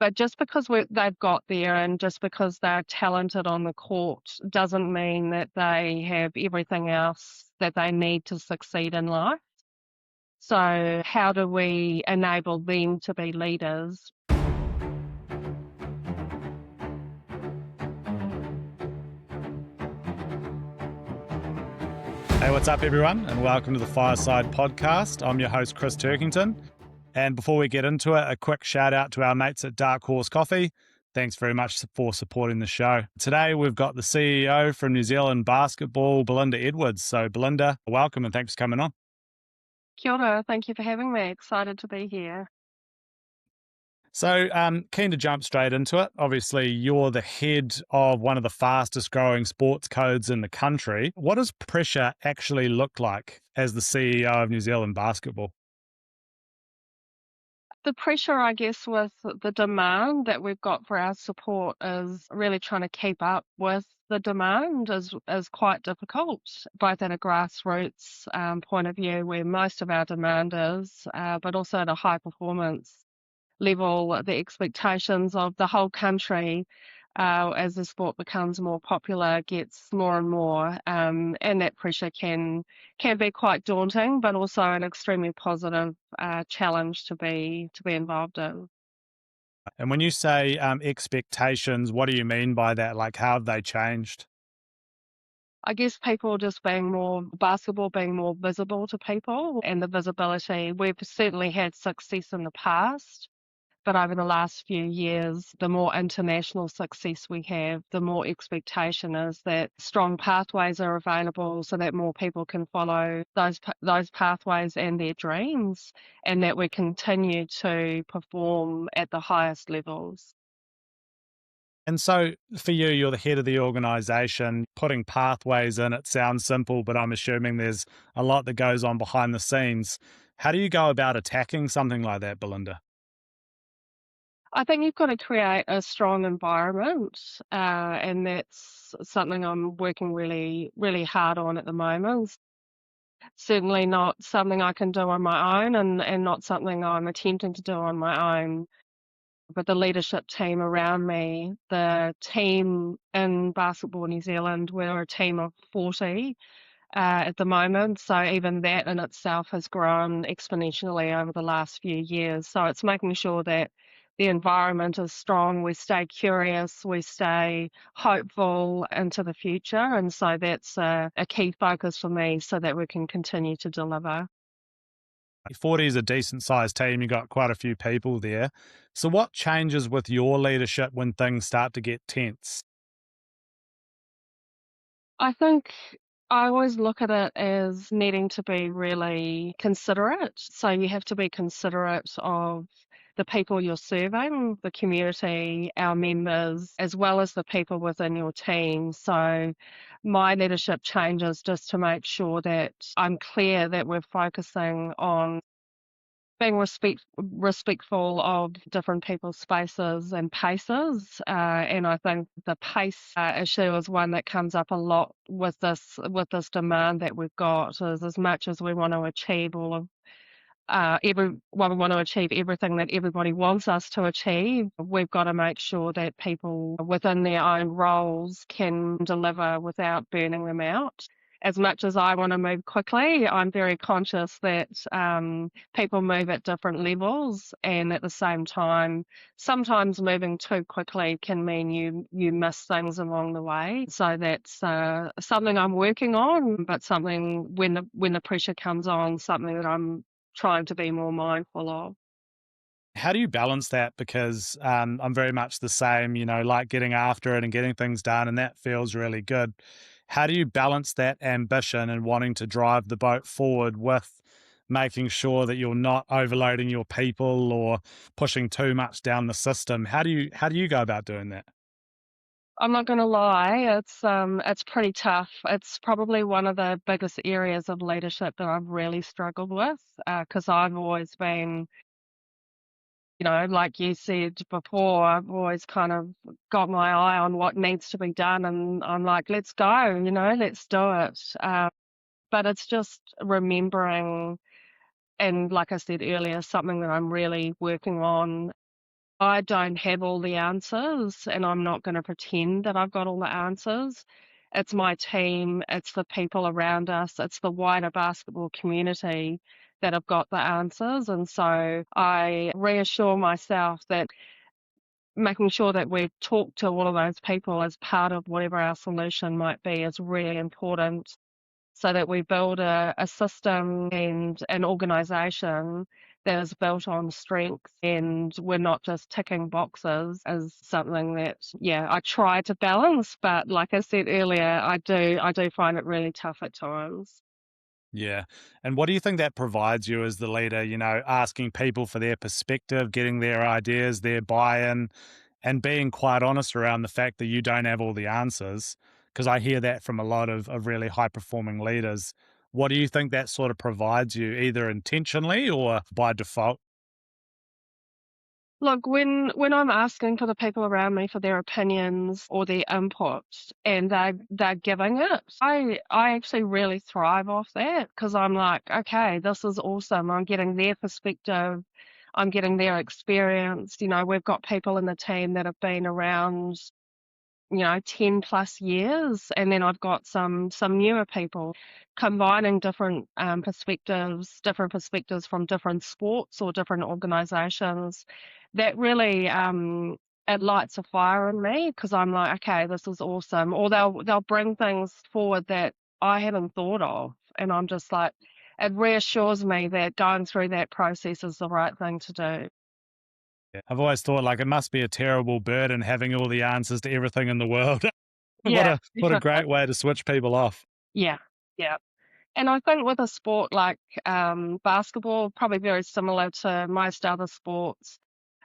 But just because they've got there and just because they're talented on the court doesn't mean that they have everything else that they need to succeed in life. So how do we enable them to be leaders? Hey, what's up, everyone, and welcome to the Fireside Podcast. I'm your host, Chris Turkington. And before we get into it, a quick shout out to our mates at Dark Horse Coffee. Thanks very much for supporting the show. Today, we've got the CEO from New Zealand Basketball, Belinda Edwards. So, Belinda, welcome and thanks for coming on. Kia ora, thank you for having me. Excited to be here. So, keen to jump straight into it. Obviously, you're the head of one of the fastest growing sports codes in the country. What does pressure actually look like as the CEO of New Zealand Basketball? The pressure, I guess, with the demand that we've got for our support is really trying to keep up with the demand is quite difficult, both at a grassroots point of view where most of our demand is, but also at a high performance level, the expectations of the whole country as the sport becomes more popular gets more and more, and that pressure can be quite daunting, but also an extremely positive challenge to be involved in. And when you say expectations, what do you mean by that? Like, how have they changed? I guess basketball being more visible to people and the visibility. We've certainly had success in the past. But over the last few years, the more international success we have, the more expectation is that strong pathways are available so that more people can follow those pathways and their dreams, and that we continue to perform at the highest levels. And so for you, you're the head of the organization, putting pathways in. It sounds simple, but I'm assuming there's a lot that goes on behind the scenes. How do you go about attacking something like that, Belinda? I think you've got to create a strong environment, and that's something I'm working really, really hard on at the moment. Certainly not something I can do on my own and not something I'm attempting to do on my own. But the leadership team around me, the team in Basketball New Zealand, we're a team of 40 at the moment. So even that in itself has grown exponentially over the last few years. So it's making sure that the environment is strong, we stay curious, we stay hopeful into the future. And so that's a key focus for me so that we can continue to deliver. 40 is a decent sized team. You've got quite a few people there. So what changes with your leadership when things start to get tense? I think I always look at it as needing to be really considerate. So you have to be considerate of the people you're serving, the community, our members, as well as the people within your team. So my leadership changes just to make sure that I'm clear that we're focusing on being respectful of different people's spaces and paces, and I think the pace issue is one that comes up a lot with this demand that we've got. Is as much as we want to achieve we want to achieve everything that everybody wants us to achieve, we've got to make sure that people within their own roles can deliver without burning them out. As much as I want to move quickly, I'm very conscious that people move at different levels, and at the same time, sometimes moving too quickly can mean you miss things along the way. So that's something I'm working on, but something when the pressure comes on, something that I'm trying to be more mindful of. How do you balance that? Because I'm very much the same, like getting after it and getting things done, and that feels really good. How do you balance that ambition and wanting to drive the boat forward with making sure that you're not overloading your people or pushing too much down the system? How do you go about doing that? I'm not going to lie, it's pretty tough. It's probably one of the biggest areas of leadership that I've really struggled with because I've always been, like you said before, I've always kind of got my eye on what needs to be done, and I'm like, let's go, let's do it. But it's just remembering, and like I said earlier, something that I'm really working on I don't have all the answers, and I'm not going to pretend that I've got all the answers. It's my team, it's the people around us, it's the wider basketball community that have got the answers. And so I reassure myself that making sure that we talk to all of those people as part of whatever our solution might be is really important, so that we build a system and an organization that is built on strength, and we're not just ticking boxes, is something that, yeah, I try to balance. But like I said earlier, I do find it really tough at times. Yeah. And what do you think that provides you as the leader? Asking people for their perspective, getting their ideas, their buy in, and being quite honest around the fact that you don't have all the answers. Because I hear that from a lot of really high performing leaders. What do you think that sort of provides you, either intentionally or by default? Look, when I'm asking for the people around me for their opinions or their input, and they're giving it, I actually really thrive off that, because I'm like, okay, this is awesome. I'm getting their perspective. I'm getting their experience. We've got people in the team that have been around, 10 plus years. And then I've got some newer people combining different perspectives from different sports or different organizations. That really, it lights a fire in me, because I'm like, okay, this is awesome. Or they'll bring things forward that I hadn't thought of. And I'm just like, it reassures me that going through that process is the right thing to do. Yeah. I've always thought like it must be a terrible burden having all the answers to everything in the world. what Yeah, a what a great way to switch people off. yeah, yeah. And I think with a sport like basketball, probably very similar to most other sports,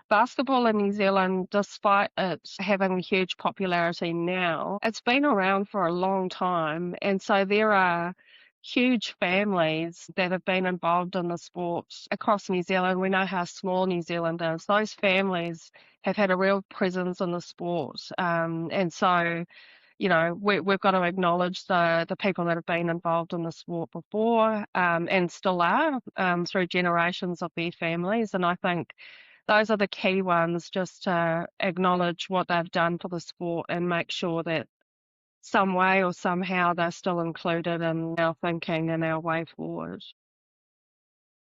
basketball in New Zealand, despite it having huge popularity now, it's been around for a long time. And so there are huge families that have been involved in the sport across New Zealand. We know how small New Zealand is. Those families have had a real presence in the sport. And so we've got to acknowledge the people that have been involved in the sport before, and still are, through generations of their families. And I think those are the key ones, just to acknowledge what they've done for the sport and make sure that some way or somehow they're still included in our thinking and our way forward.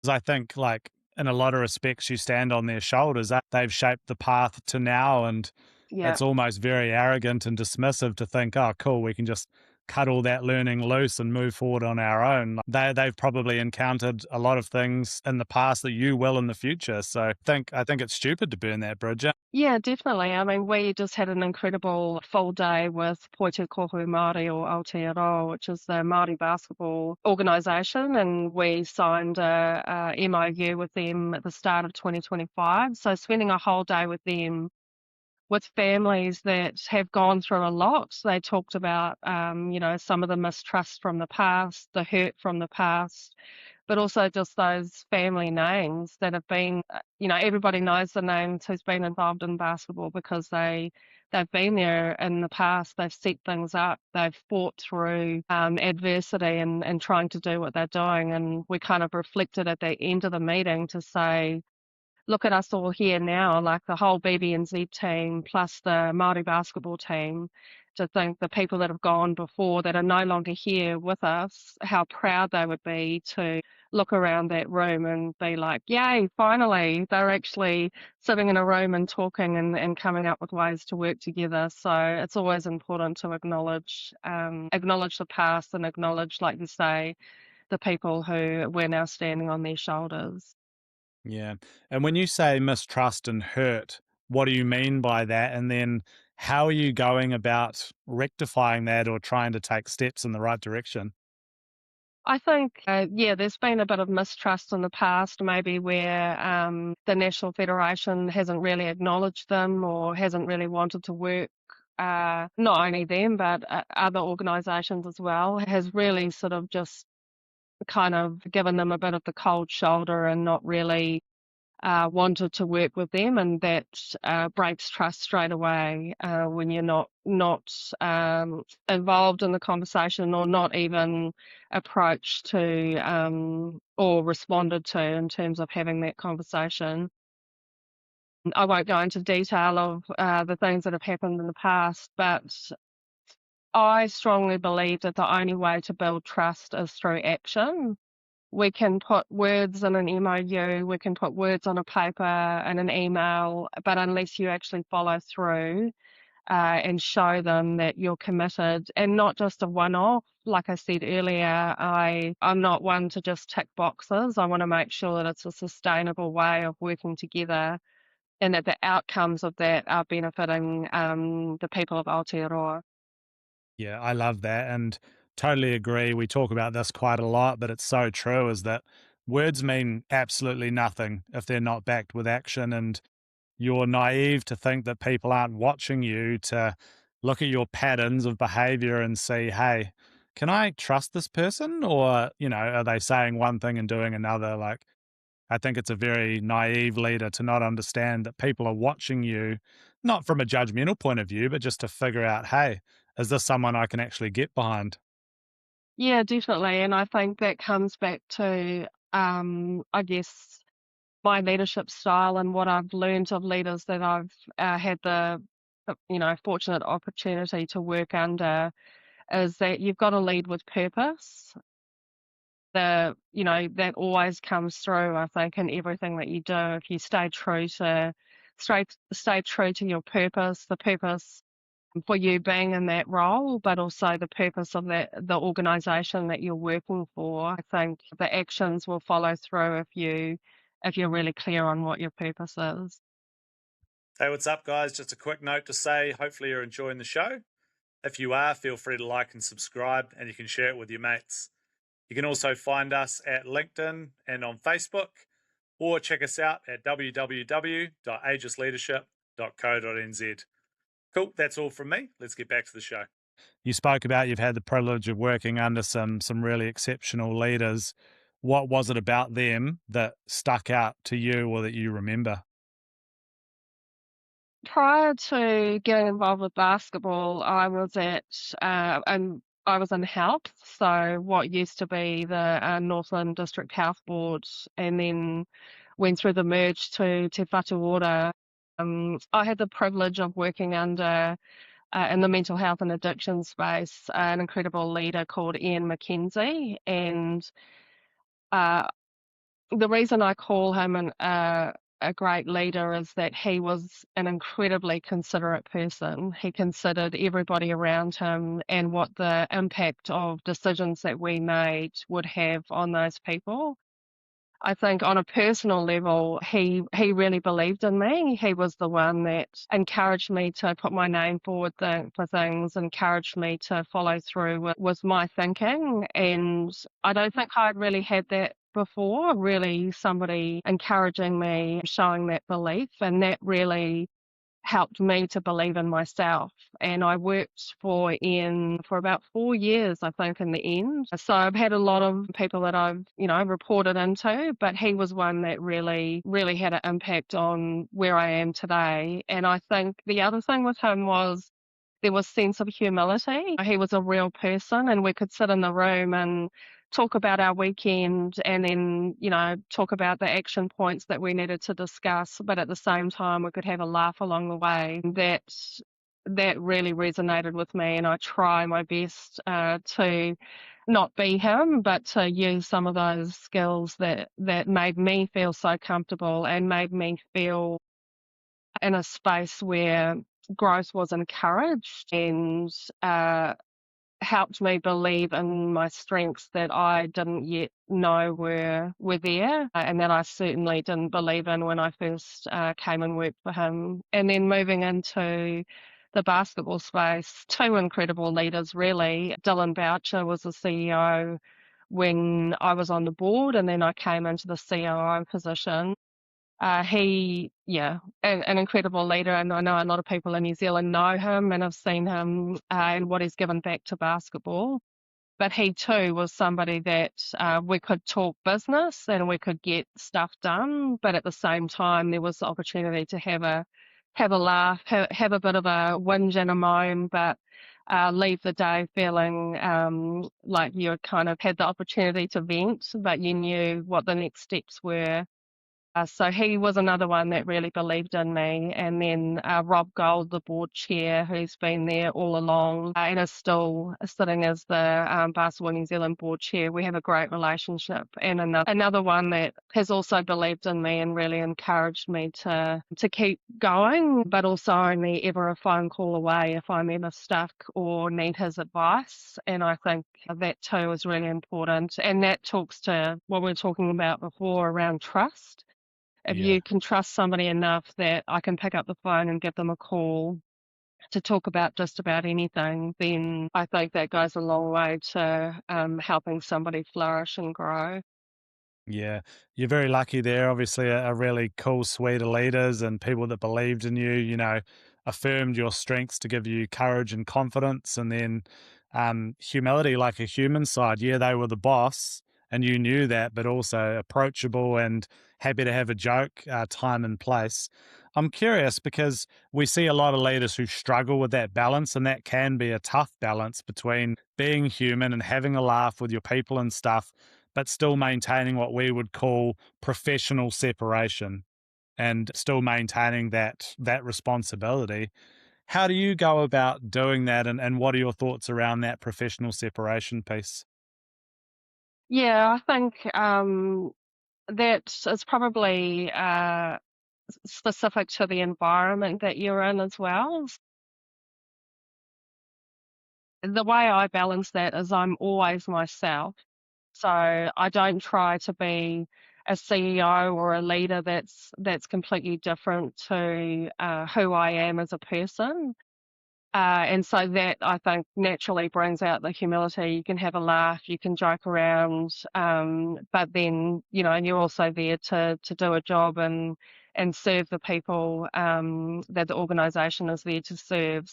'Cause I think, like, in a lot of respects, you stand on their shoulders. They've shaped the path to now, and Yeah. it's almost very arrogant and dismissive to think, "Oh, cool, we can just cut all that learning loose and move forward on our own." Like, they've probably encountered a lot of things in the past that you will in the future. So I think it's stupid to burn that bridge. Yeah, definitely. I mean, we just had an incredible full day with Poitu Kohu Māori, or Aotearoa, which is the Māori basketball organisation, and we signed a MOU with them at the start of 2025. So spending a whole day with them, with families that have gone through a lot. They talked about, some of the mistrust from the past, the hurt from the past, but also just those family names that have been, everybody knows the names who's been involved in basketball, because they've been there in the past. They've set things up. They've fought through adversity, and trying to do what they're doing. And we kind of reflected at the end of the meeting to say, look at us all here now, like the whole BB&Z team plus the Māori basketball team, to think the people that have gone before that are no longer here with us, how proud they would be to look around that room and be like, yay, finally, they're actually sitting in a room and talking, and coming up with ways to work together. So it's always important to acknowledge the past, and acknowledge, like you say, the people who we're now standing on their shoulders. Yeah. And when you say mistrust and hurt, what do you mean by that? And then how are you going about rectifying that or trying to take steps in the right direction? I think, yeah, there's been a bit of mistrust in the past, maybe where the National Federation hasn't really acknowledged them, or hasn't really wanted to work. Not only them, but other organisations as well, has really sort of just kind of given them a bit of the cold shoulder, and not really wanted to work with them. And that breaks trust straight away, when you're not involved in the conversation, or not even approached to, or responded to, in terms of having that conversation. I won't go into detail of the things that have happened in the past, but I strongly believe that the only way to build trust is through action. We can put words in an MOU, we can put words on a paper and an email, but unless you actually follow through and show them that you're committed and not just a one-off. Like I said earlier, I'm not one to just tick boxes. I want to make sure that it's a sustainable way of working together and that the outcomes of that are benefiting the people of Aotearoa. Yeah, I love that and totally agree. We talk about this quite a lot, but it's so true is that words mean absolutely nothing if they're not backed with action. And you're naive to think that people aren't watching you to look at your patterns of behavior and see, hey, can I trust this person? Or, are they saying one thing and doing another? Like, I think it's a very naive leader to not understand that people are watching you, not from a judgmental point of view, but just to figure out, hey, is this someone I can actually get behind? Yeah, definitely. And I think that comes back to, I guess, my leadership style and what I've learned of leaders that I've had the fortunate opportunity to work under is that you've got to lead with purpose. That always comes through, I think, in everything that you do. If you stay true to your purpose, the purpose for you being in that role, but also the purpose of the organization that you're working for. I think the actions will follow through if you're really clear on what your purpose is. Hey, what's up, guys? Just a quick note to say, hopefully, you're enjoying the show. If you are, feel free to like and subscribe, and you can share it with your mates. You can also find us at LinkedIn and on Facebook, or check us out at www.aegisleadership.co.nz. Cool, that's all from me. Let's get back to the show. You spoke about you've had the privilege of working under some really exceptional leaders. What was it about them that stuck out to you or that you remember? Prior to getting involved with basketball, I was in health, so what used to be the Northland District Health Board, and then went through the merge to Te Whatu Ora. I had the privilege of working under in the mental health and addiction space, an incredible leader called Ian McKenzie. And uh, the reason I call him a great leader is that he was an incredibly considerate person. He considered everybody around him and what the impact of decisions that we made would have on those people. I think on a personal level, he really believed in me. He was the one that encouraged me to put my name forward for things, encouraged me to follow through with my thinking. And I don't think I'd really had that before, really somebody encouraging me, showing that belief. And that really helped me to believe in myself. And I worked for Ian for about 4 years, I think, in the end. So I've had a lot of people that I've reported into, but he was one that really, really had an impact on where I am today. And I think the other thing with him was there was sense of humility. He was a real person, and we could sit in the room and talk about our weekend and then talk about the action points that we needed to discuss, but at the same time we could have a laugh along the way. That really resonated with me, and I try my best to not be him, but to use some of those skills that made me feel so comfortable and made me feel in a space where growth was encouraged and helped me believe in my strengths that I didn't yet know were there, and that I certainly didn't believe in when I first came and worked for him. And then moving into the basketball space, two incredible leaders really. Dylan Boucher was the CEO when I was on the board, and then I came into the COO position. An incredible leader, and I know a lot of people in New Zealand know him and have seen him and what he's given back to basketball. But he too was somebody that we could talk business and we could get stuff done, but at the same time there was the opportunity to have a laugh, have a bit of a whinge and a moan, but leave the day feeling like you kind of had the opportunity to vent, but you knew what the next steps were. So he was another one that really believed in me. And then Rob Gold, the board chair, who's been there all along and is still sitting as the Basketball New Zealand board chair. We have a great relationship. And another one that has also believed in me and really encouraged me to keep going, but also only ever a phone call away if I'm ever stuck or need his advice. And I think that too is really important. And that talks to what we were talking about before around trust. If Yeah. you can trust somebody enough that I can pick up the phone and give them a call to talk about just about anything, then I think that goes a long way to helping somebody flourish and grow. Yeah, you're very lucky there. Obviously, a really cool suite of leaders and people that believed in you, affirmed your strengths to give you courage and confidence. And then humility, like a human side. Yeah, they were the boss and you knew that, but also approachable and happy to have a joke, time and place. I'm curious because we see a lot of leaders who struggle with that balance, and that can be a tough balance between being human and having a laugh with your people and stuff, but still maintaining what we would call professional separation and still maintaining that responsibility. How do you go about doing that, and what are your thoughts around that professional separation piece? Yeah, I think that is probably specific to the environment that you're in as well. The way I balance that is I'm always myself. So I don't try to be a CEO or a leader that's completely different to who I am as a person. And so that I think naturally brings out the humility. You can have a laugh, you can joke around, but then and you're also there to do a job and serve the people that the organisation is there to serve.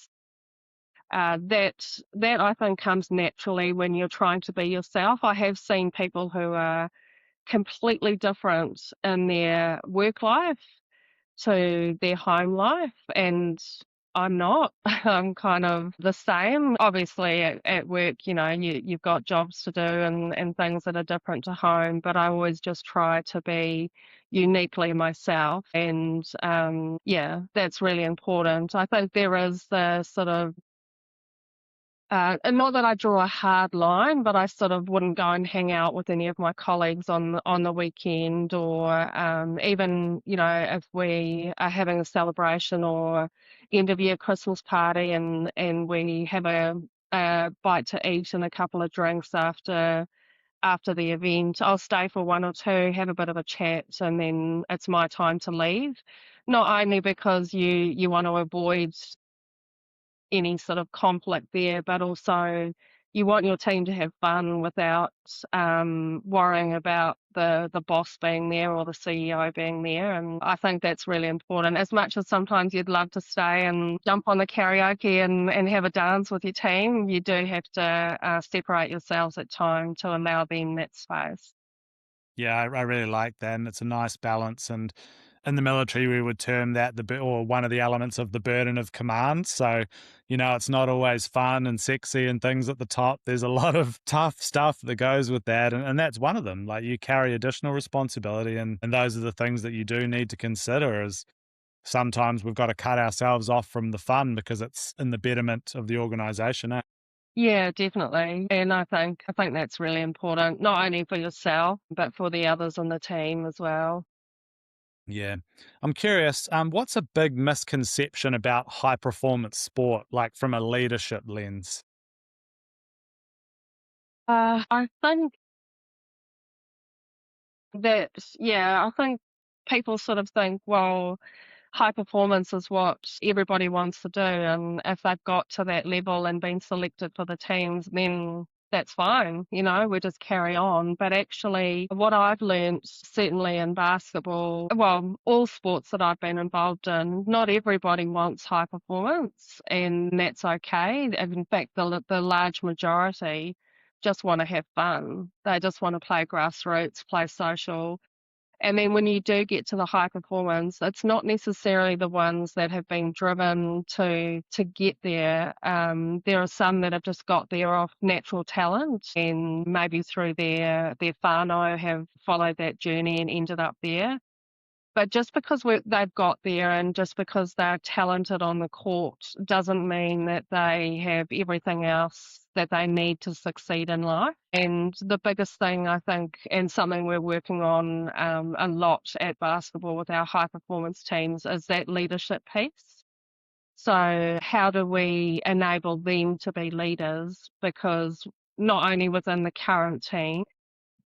That I think comes naturally when you're trying to be yourself. I have seen people who are completely different in their work life to their home life, and I'm not. I'm kind of the same. Obviously, at work, you've got jobs to do and things that are different to home, but I always just try to be uniquely myself. And yeah, that's really important. I think there is the sort of and not that I draw a hard line, but I sort of wouldn't go and hang out with any of my colleagues on the weekend, or even if we are having a celebration or end of year Christmas party, and we have a bite to eat and a couple of drinks after the event. I'll stay for one or two, have a bit of a chat, and then it's my time to leave. Not only because you want to avoid any sort of conflict there, but also you want your team to have fun without worrying about the boss being there or the CEO being there. And I think that's really important. As much as sometimes you'd love to stay and jump on the karaoke and have a dance with your team, you do have to separate yourselves at time to allow them that space. Yeah, I really like that, and it's a nice balance. And in the military, we would term that or one of the elements of the burden of command. So, it's not always fun and sexy and things at the top. There's a lot of tough stuff that goes with that, and that's one of them. Like, you carry additional responsibility, and those are the things that you do need to consider. Is sometimes we've got to cut ourselves off from the fun because it's in the betterment of the organization. Eh? Yeah, definitely. And I think that's really important, not only for yourself, but for the others on the team as well. Yeah. I'm curious, what's a big misconception about high performance sport, like from a leadership lens? I think that, yeah, I think people sort of think, well, high performance is what everybody wants to do. And if they've got to that level and been selected for the teams, then that's fine. We just carry on. But actually, what I've learnt, certainly in basketball, well, all sports that I've been involved in, not everybody wants high performance, and that's okay. And in fact, the large majority just want to have fun. They just want to play grassroots, play social. And then when you do get to the high performance, it's not necessarily the ones that have been driven to get there. There are some that have just got there off natural talent, and maybe through their whānau have followed that journey and ended up there. But just because they've got there and just because they're talented on the court doesn't mean that they have everything else that they need to succeed in life. And the biggest thing, I think, and something we're working on a lot at basketball with our high performance teams, is that leadership piece. So how do we enable them to be leaders? Because not only within the current team,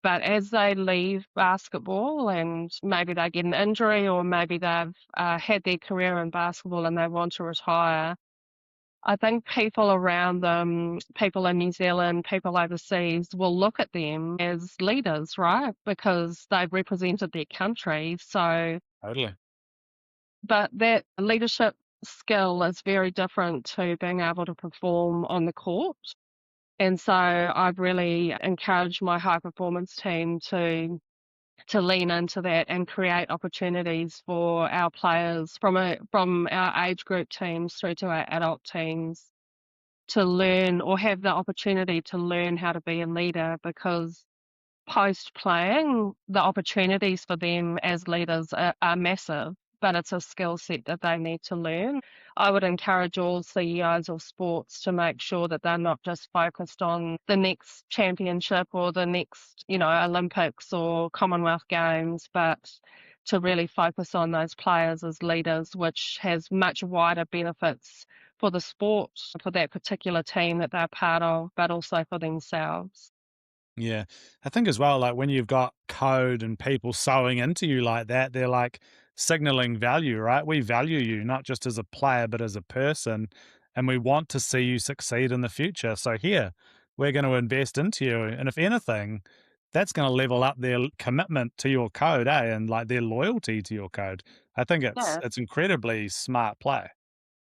but as they leave basketball and maybe they get an injury or maybe they've had their career in basketball and they want to retire, I think people around them, people in New Zealand, people overseas, will look at them as leaders, right? Because they've represented their country. So, Totally. but that leadership skill is very different to being able to perform on the court. And so I've really encouraged my high performance team to lean into that and create opportunities for our players from our age group teams through to our adult teams to learn or have the opportunity to learn how to be a leader, because post playing, the opportunities for them as leaders are massive, but it's a skill set that they need to learn. I would encourage all CEOs of sports to make sure that they're not just focused on the next championship or the next, Olympics or Commonwealth Games, but to really focus on those players as leaders, which has much wider benefits for the sport, for that particular team that they're part of, but also for themselves. Yeah. I think as well, like when you've got code and people sewing into you like that, they're like signaling value, right? We value you not just as a player, but as a person. And we want to see you succeed in the future. So here, we're going to invest into you. And if anything, that's going to level up their commitment to your code, eh? And like their loyalty to your code. I think Yeah. it's incredibly smart play.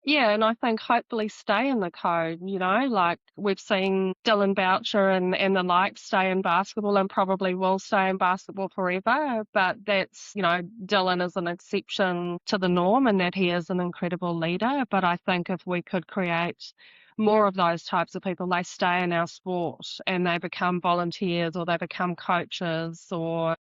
Yeah, and I think hopefully stay in the code, like we've seen Dylan Boucher and the like stay in basketball and probably will stay in basketball forever. But that's, Dylan is an exception to the norm and that he is an incredible leader. But I think if we could create more of those types of people, they stay in our sport and they become volunteers or they become coaches or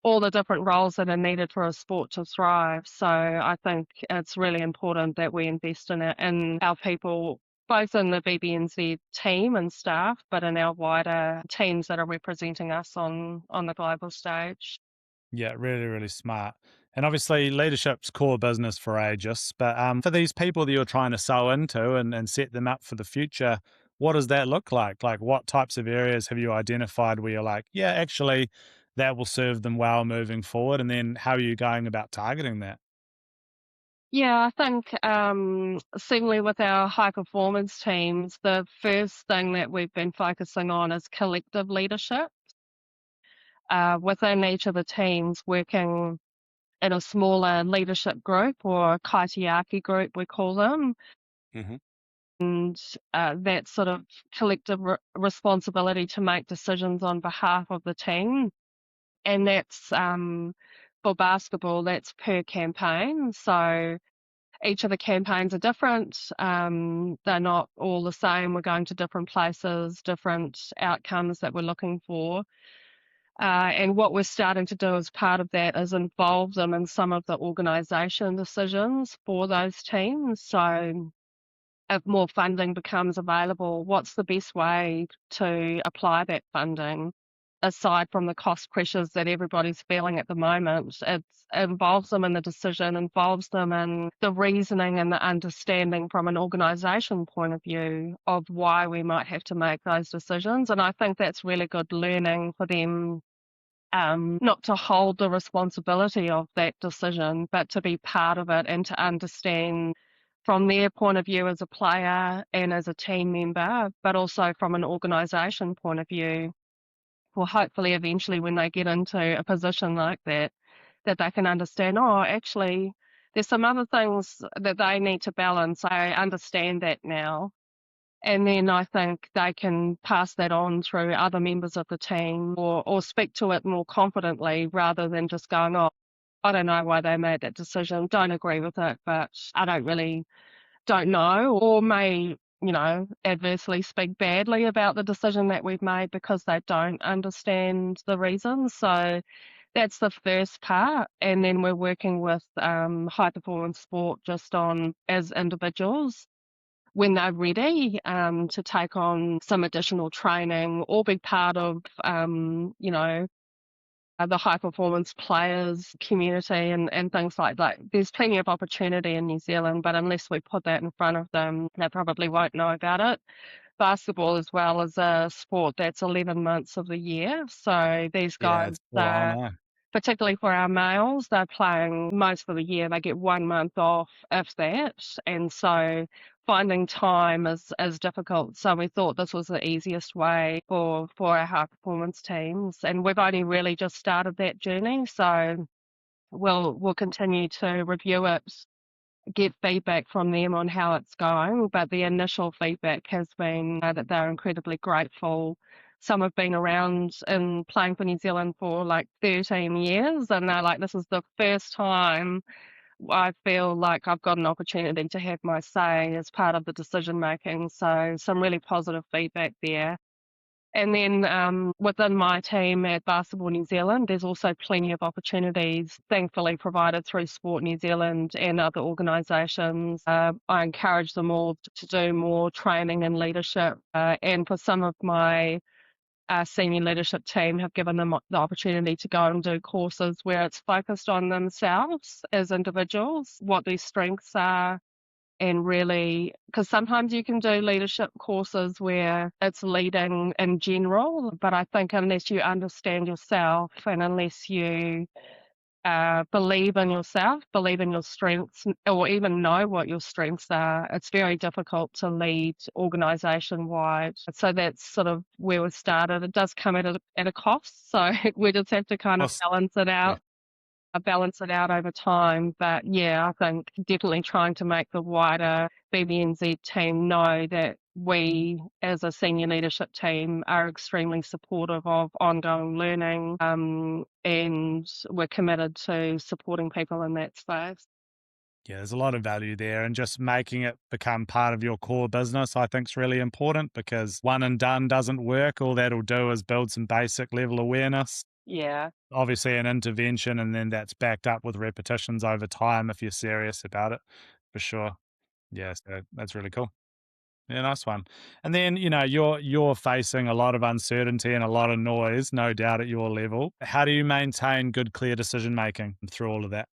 all the different roles that are needed for a sport to thrive. So I think it's really important that we invest in it in our people, both in the BBNZ team and staff, but in our wider teams that are representing us on the global stage. Yeah, really, really smart. And obviously, leadership's core business for ages. But for these people that you're trying to sow into and set them up for the future, what does that look like? Like, what types of areas have you identified where you're like, yeah, actually, that will serve them well moving forward? And then how are you going about targeting that? Yeah, I think certainly with our high performance teams, the first thing that we've been focusing on is collective leadership within each of the teams, working in a smaller leadership group or kaitiaki group, we call them. Hmm. And that sort of collective responsibility to make decisions on behalf of the team. And that's for basketball, that's per campaign. So each of the campaigns are different. They're not all the same. We're going to different places, different outcomes that we're looking for. And what we're starting to do as part of that is involve them in some of the organisation decisions for those teams. So if more funding becomes available, what's the best way to apply that funding? Aside from the cost pressures that everybody's feeling at the moment, it involves them in the decision, involves them in the reasoning and the understanding from an organisation point of view of why we might have to make those decisions. And I think that's really good learning for them, not to hold the responsibility of that decision, but to be part of it and to understand from their point of view as a player and as a team member, but also from an organisation point of view. Well, hopefully, eventually, when they get into a position like that, that they can understand, oh, actually, there's some other things that they need to balance. I understand that now. And then I think they can pass that on through other members of the team or speak to it more confidently rather than just going, oh, I don't know why they made that decision, don't agree with it, but I don't know, or may, adversely speak badly about the decision that we've made because they don't understand the reasons. So that's the first part, and then we're working with high performance sport just on as individuals when they're ready to take on some additional training or be part of, the high performance players community and things like that. There's plenty of opportunity in New Zealand, but unless we put that in front of them, they probably won't know about it. Basketball as well is a sport that's 11 months of the year. So these Yeah, guys, it's full on, eh? particularly for our males, they're playing most of the year. They get 1 month off, if that. And so finding time is difficult. So we thought this was the easiest way for our high performance teams. And we've only really just started that journey. So we'll continue to review it, get feedback from them on how it's going, but the initial feedback has been that they're incredibly grateful. Some have been around and playing for New Zealand for like 13 years, and they're like, this is the first time I feel like I've got an opportunity to have my say as part of the decision making. So some really positive feedback there. And then within my team at Basketball New Zealand, there's also plenty of opportunities, thankfully, provided through Sport New Zealand and other organisations. I encourage them all to do more training and leadership. And for some of my senior leadership team, have given them the opportunity to go and do courses where it's focused on themselves as individuals, what their strengths are, and really, because sometimes you can do leadership courses where it's leading in general, but I think unless you understand yourself and unless you believe in yourself, believe in your strengths, or even know what your strengths are, it's very difficult to lead organisation wide. So that's sort of where we started. It does come at a cost, so we just have to kind of Course. balance it Yeah. out. Balance it out over time. But yeah, I think definitely trying to make the wider BBNZ team know that we, as a senior leadership team, are extremely supportive of ongoing learning, and we're committed to supporting people in that space. Yeah, there's a lot of value there, and just making it become part of your core business, I think, is really important because one and done doesn't work. All that'll do is build some basic level awareness, Yeah. obviously an intervention, and then that's backed up with repetitions over time if you're serious about it, for sure. Yeah, so that's really cool. Yeah, nice one. And then, you're facing a lot of uncertainty and a lot of noise, no doubt at your level. How do you maintain good, clear decision making through all of that?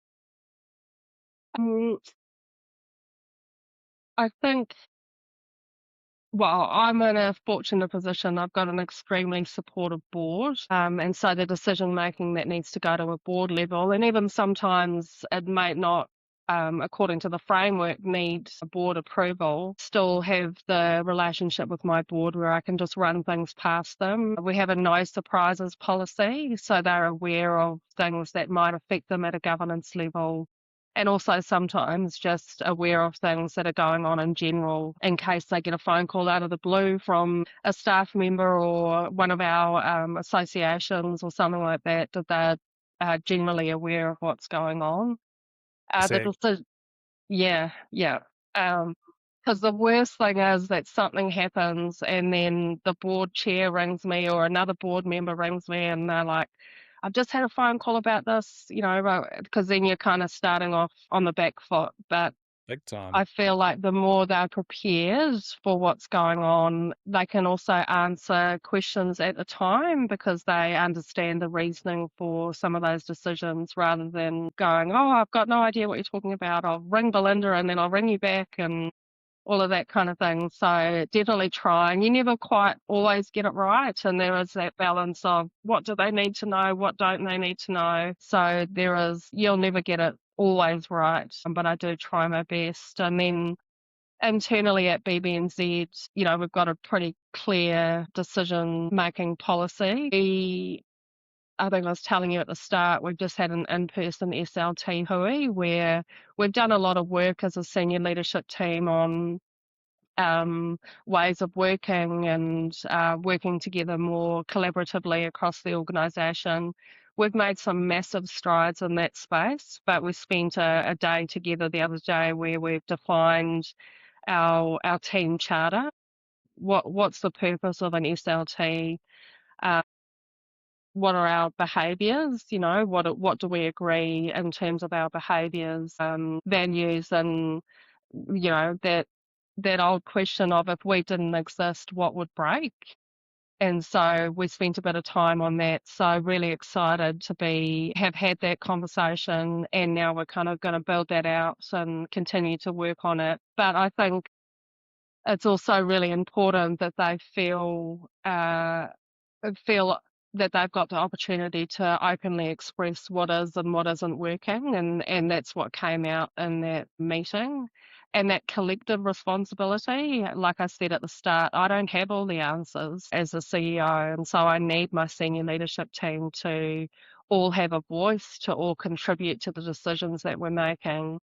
Um, I think Well, I'm in a fortunate position. I've got an extremely supportive board. And so the decision making that needs to go to a board level, and even sometimes it might not, according to the framework, need a board approval, still have the relationship with my board where I can just run things past them. We have a no surprises policy, so they're aware of things that might affect them at a governance level, and also sometimes just aware of things that are going on in general in case they get a phone call out of the blue from a staff member or one of our associations or something like that, that they're generally aware of what's going on. The So, decision, yeah, yeah. Because the worst thing is that something happens and then the board chair rings me or another board member rings me and they're like, I've just had a phone call about this, because then you're kind of starting off on the back foot. But big time. I feel like the more they're prepared for what's going on, they can also answer questions at the time because they understand the reasoning for some of those decisions rather than going, oh, I've got no idea what you're talking about. I'll ring Belinda and then I'll ring you back and all of that kind of thing. So definitely trying. You never quite always get it right. And there is that balance of what do they need to know? What don't they need to know? So you'll never get it always right. But I do try my best. And then internally at BBNZ, we've got a pretty clear decision making policy. I think I was telling you at the start, we've just had an in-person SLT hui where we've done a lot of work as a senior leadership team on ways of working and working together more collaboratively across the organisation. We've made some massive strides in that space, but we spent a day together the other day where we've defined our team charter. What's the purpose of an SLT? what are our behaviours, what do we agree in terms of our behaviours, values, and, that old question of if we didn't exist, what would break? And so we spent a bit of time on that. So really excited to have had that conversation, and now we're kind of gonna build that out and continue to work on it. But I think it's also really important that they feel that they've got the opportunity to openly express what is and what isn't working, and that's what came out in that meeting. And that collective responsibility, like I said at the start, I don't have all the answers as a CEO, and so I need my senior leadership team to all have a voice, to all contribute to the decisions that we're making.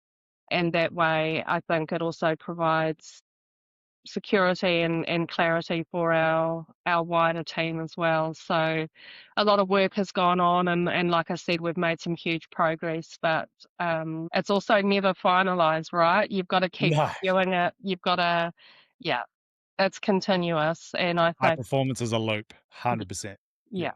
And that way, I think it also provides security and clarity for our wider team as well. So a lot of work has gone on, and like I said, we've made some huge progress, but it's also never finalized, right? You've got to keep No, doing it. You've got to, yeah, it's continuous. And I high think, performance is a loop, 100%. Yeah. yeah,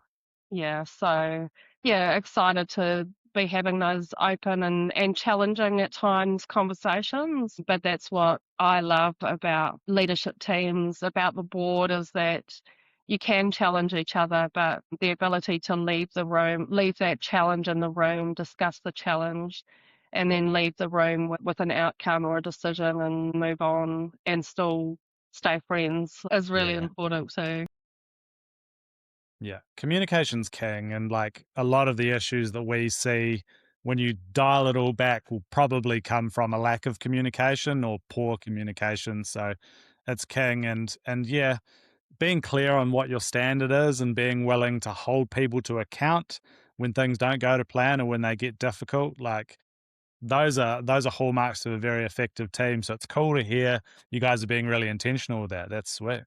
yeah. So, yeah, excited to be having those open and challenging at times conversations. But that's what I love about leadership teams, about the board, is that you can challenge each other, but the ability to leave the room, leave that challenge in the room, discuss the challenge, and then leave the room with an outcome or a decision and move on and still stay friends is really Yeah. important too. Yeah. Communication's king. And like a lot of the issues that we see when you dial it all back will probably come from a lack of communication or poor communication. So it's king. And yeah, being clear on what your standard is and being willing to hold people to account when things don't go to plan or when they get difficult, like those are hallmarks of a very effective team. So it's cool to hear you guys are being really intentional with that. That's sweet.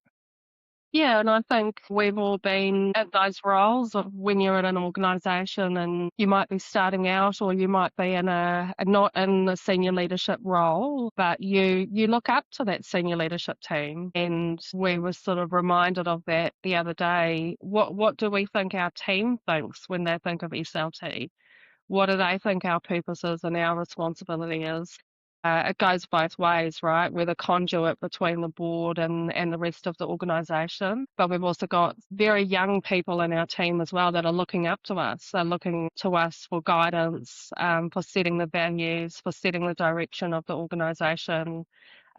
Yeah, and I think we've all been at those roles of when you're in an organisation and you might be starting out, or you might be in not in the senior leadership role, but you look up to that senior leadership team. And we were sort of reminded of that the other day. What do we think our team thinks when they think of SLT? What do they think our purpose is and our responsibility is? It goes both ways, right? We're the conduit between the board and the rest of the organisation. But we've also got very young people in our team as well that are looking up to us. They're looking to us for guidance, for setting the values, for setting the direction of the organisation,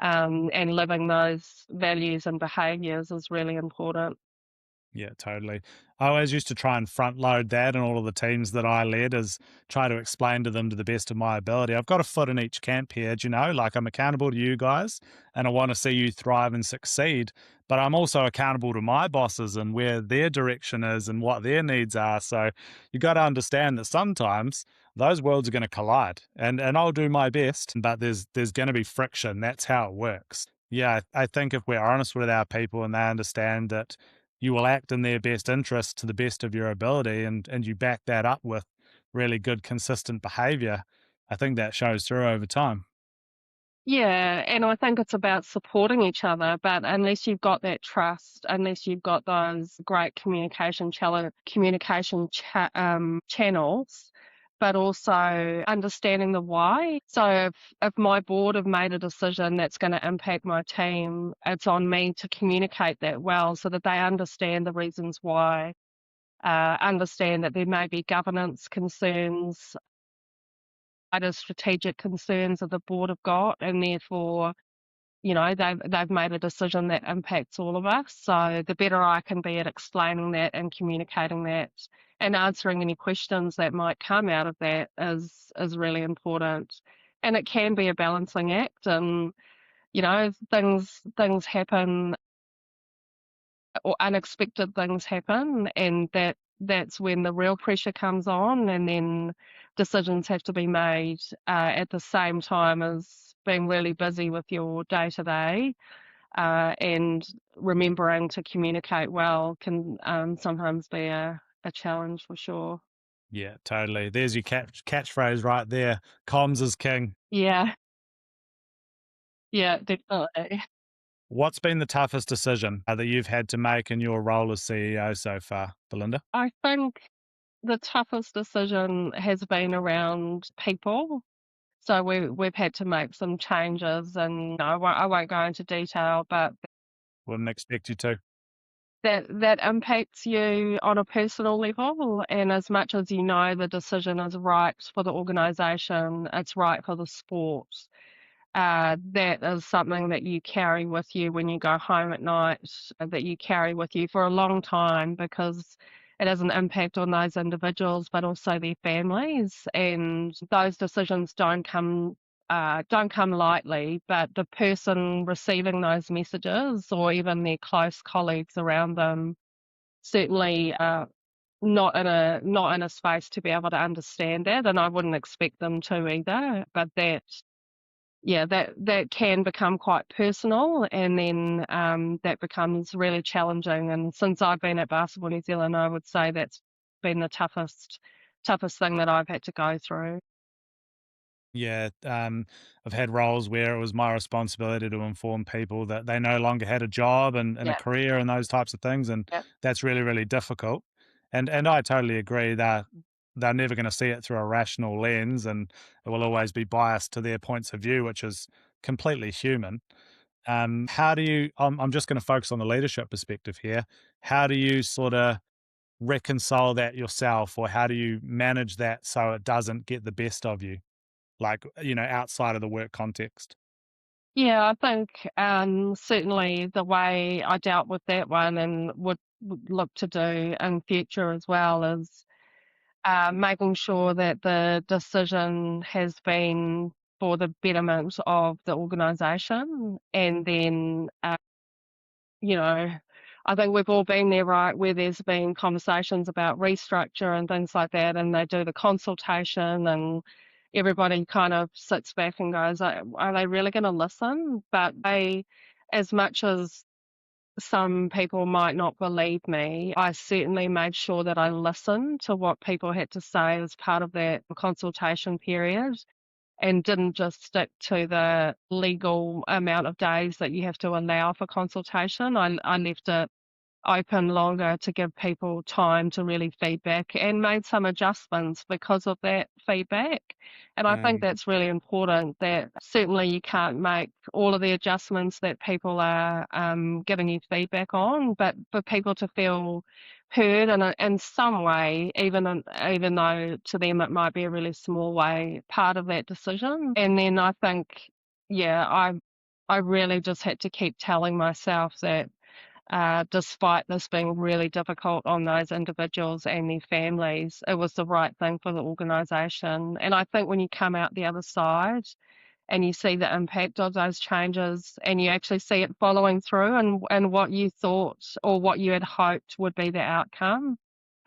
and living those values and behaviours is really important. Yeah, totally. I always used to try and front load that and all of the teams that I led is try to explain to them to the best of my ability. I've got a foot in each camp here, do you know, like I'm accountable to you guys and I want to see you thrive and succeed. But I'm also accountable to my bosses and where their direction is and what their needs are. So you got to understand that sometimes those worlds are going to collide and I'll do my best, but there's going to be friction. That's how it works. Yeah, I think if we're honest with our people and they understand that you will act in their best interest to the best of your ability and you back that up with really good consistent behavior, I think that shows through over time. Yeah, and I think it's about supporting each other, but unless you've got that trust, unless you've got those great channels, but also understanding the why. So if my board have made a decision that's going to impact my team, it's on me to communicate that well so that they understand the reasons why, understand that there may be governance concerns, other strategic concerns that the board have got, and therefore, they've made a decision that impacts all of us. So the better I can be at explaining that and communicating that and answering any questions that might come out of that is really important. And it can be a balancing act, and things happen, or unexpected things happen, and that's when the real pressure comes on, and then decisions have to be made at the same time as being really busy with your day to day, and remembering to communicate well can sometimes be a challenge for sure. Yeah, totally. There's your catchphrase right there. Comms is king. Yeah, yeah, definitely. What's been the toughest decision that you've had to make in your role as CEO so far, Belinda? I think the toughest decision has been around people. So we've had to make some changes, and I won't go into detail, but Wouldn't expect you to. that impacts you on a personal level. And as much as you know the decision is right for the organisation, it's right for the sport. That is something that you carry with you when you go home at night, that you carry with you for a long time, because it has an impact on those individuals, but also their families. And those decisions don't come lightly. But the person receiving those messages, or even their close colleagues around them, certainly not in a space to be able to understand that, and I wouldn't expect them to either. But that can become quite personal, and then that becomes really challenging. And since I've been at Basketball New Zealand, I would say that's been the toughest thing that I've had to go through. Yeah, I've had roles where it was my responsibility to inform people that they no longer had a job and a Yeah, career and those types of things, and yeah, that's really, really difficult. And I totally agree that they're never going to see it through a rational lens, and it will always be biased to their points of view, which is completely human. How do you? I'm just going to focus on the leadership perspective here. How do you sort of reconcile that yourself, or how do you manage that so it doesn't get the best of you? Like, outside of the work context. yeah. I think certainly the way I dealt with that one, and would look to do in future as well, is making sure that the decision has been for the betterment of the organisation. And then, you know, I think we've all been there, right, where there's been conversations about restructure and things like that, and they do the consultation, and everybody kind of sits back and goes, are they really going to listen? But as much as some people might not believe me, I certainly made sure that I listened to what people had to say as part of that consultation period, and didn't just stick to the legal amount of days that you have to allow for consultation. I left it open longer to give people time to really feedback, and made some adjustments because of that feedback. And I think Um, that's really important, that certainly you can't make all of the adjustments that people are giving you feedback on, but for people to feel heard in some way, even though to them it might be a really small way, part of that decision. And then I think, yeah, I really just had to keep telling myself that despite this being really difficult on those individuals and their families, it was the right thing for the organisation. And I think when you come out the other side and you see the impact of those changes, and you actually see it following through, and what you thought or what you had hoped would be the outcome,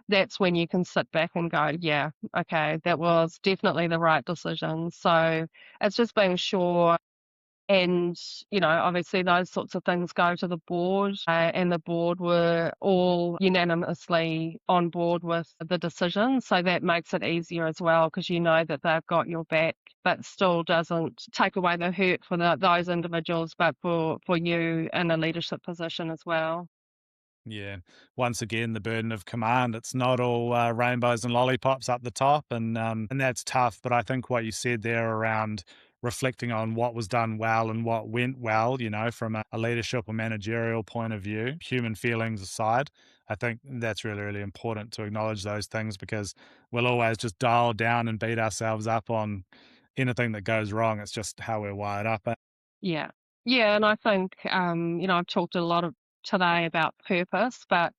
that's when you can sit back and go, yeah, okay, that was definitely the right decision. So it's just being sure. And, obviously those sorts of things go to the board, and the board were all unanimously on board with the decision. So that makes it easier as well, because you know that they've got your back, but still doesn't take away the hurt for those individuals, but for you in a leadership position as well. yeah. Once again, the burden of command. It's not all rainbows and lollipops up the top, and that's tough. But I think what you said there around reflecting on what was done well and what went well, from a leadership or managerial point of view, human feelings aside, I think that's really, really important to acknowledge those things, because we'll always just dial down and beat ourselves up on anything that goes wrong. It's just how we're wired up. Yeah. Yeah, and I think, I've talked a lot of today about purpose, but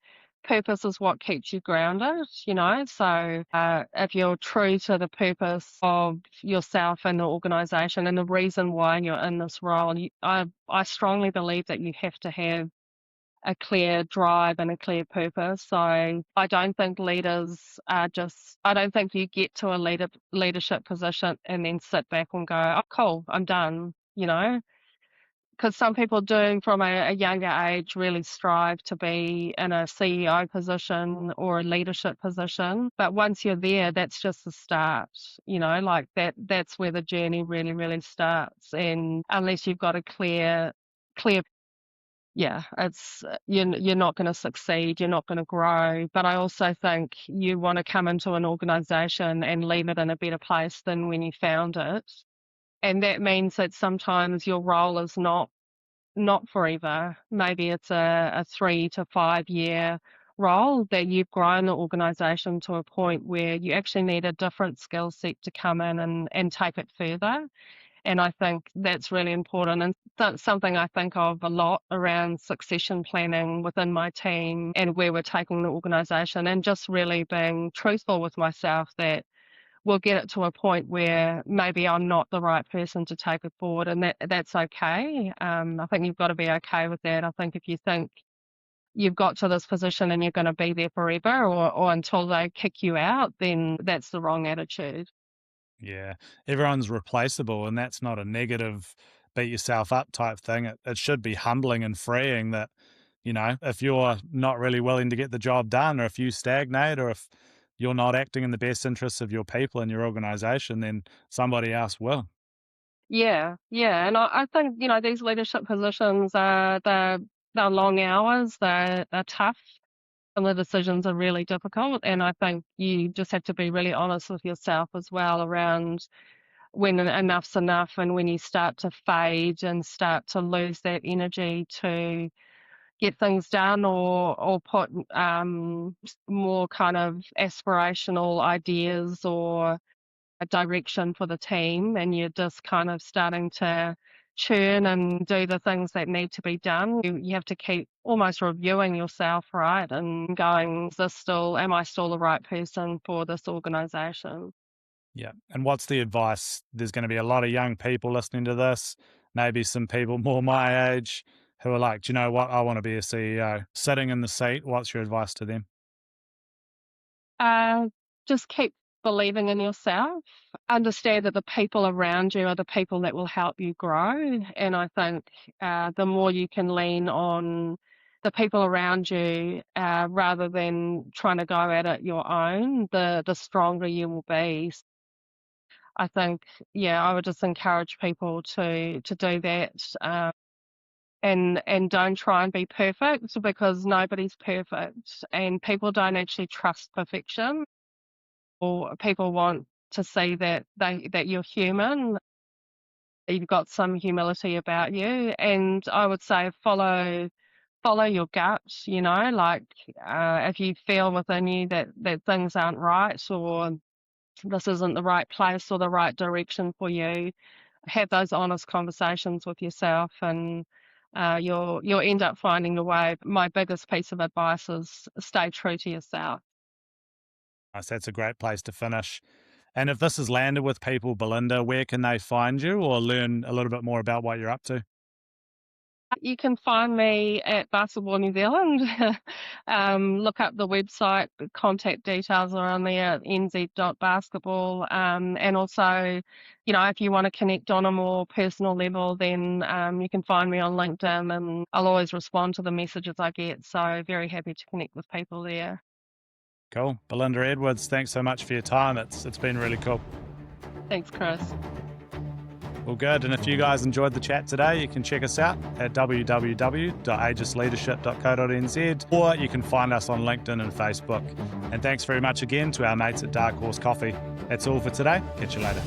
purpose is what keeps you grounded. So if you're true to the purpose of yourself and the organisation and the reason why you're in this role, I strongly believe that you have to have a clear drive and a clear purpose. So I don't think I don't think you get to a leadership position and then sit back and go, oh, cool, I'm done. Because some people do, from a younger age, really strive to be in a CEO position or a leadership position. But once you're there, that's just the start, like that's where the journey really, really starts. And unless you've got a clear yeah, it's you're not going to succeed, you're not going to grow. But I also think you want to come into an organization and leave it in a better place than when you found it. And that means that sometimes your role is not forever. Maybe it's a 3 to 5 year role that you've grown the organization to a point where you actually need a different skill set to come in and take it further. And I think that's really important, and that's something I think of a lot around succession planning within my team and where we're taking the organization, and just really being truthful with myself that we'll get it to a point where maybe I'm not the right person to take it forward, and that's okay. I think you've got to be okay with that. I think if you think you've got to this position and you're going to be there forever, or until they kick you out, then that's the wrong attitude. Yeah, everyone's replaceable, and that's not a negative beat yourself up type thing. It should be humbling and freeing that, if you're not really willing to get the job done, or if you stagnate, or if you're not acting in the best interests of your people and your organization, then somebody else will. Yeah, yeah, and I think, these leadership positions are they're long hours, they're tough, and the decisions are really difficult, and I think you just have to be really honest with yourself as well around when enough's enough, and when you start to fade and start to lose that energy to get things done, or put more kind of aspirational ideas or a direction for the team, and you're just kind of starting to churn and do the things that need to be done. You have to keep almost reviewing yourself, right? And going, am I still the right person for this organization? Yeah. And what's the advice? There's going to be a lot of young people listening to this, maybe some people more my age who are like, do you know what? I want to be a CEO. Sitting in the seat, what's your advice to them? Uh, just keep believing in yourself. Understand that the people around you are the people that will help you grow. And I think the more you can lean on the people around you rather than trying to go at it your own, the stronger you will be. I think, yeah, I would just encourage people to do that. And don't try and be perfect, because nobody's perfect, and people don't actually trust perfection, or people want to see that you're human, you've got some humility about you. And I would say follow your gut, like if you feel within you that things aren't right, or this isn't the right place or the right direction for you, have those honest conversations with yourself, and you'll end up finding your way. My biggest piece of advice is stay true to yourself. Nice. That's a great place to finish. And if this has landed with people, Belinda, where can they find you or learn a little bit more about what you're up to? You can find me at Basketball New Zealand. Look up the website, the contact details are on there, nz.basketball. And also, if you want to connect on a more personal level, then you can find me on LinkedIn, and I'll always respond to the messages I get. So very happy to connect with people there. Cool. Belinda Edwards, thanks so much for your time. It's been really cool. Thanks, Chris. Well, good. And if you guys enjoyed the chat today, you can check us out at www.aegisleadership.co.nz, or you can find us on LinkedIn and Facebook. And thanks very much again to our mates at Dark Horse Coffee. That's all for today. Catch you later.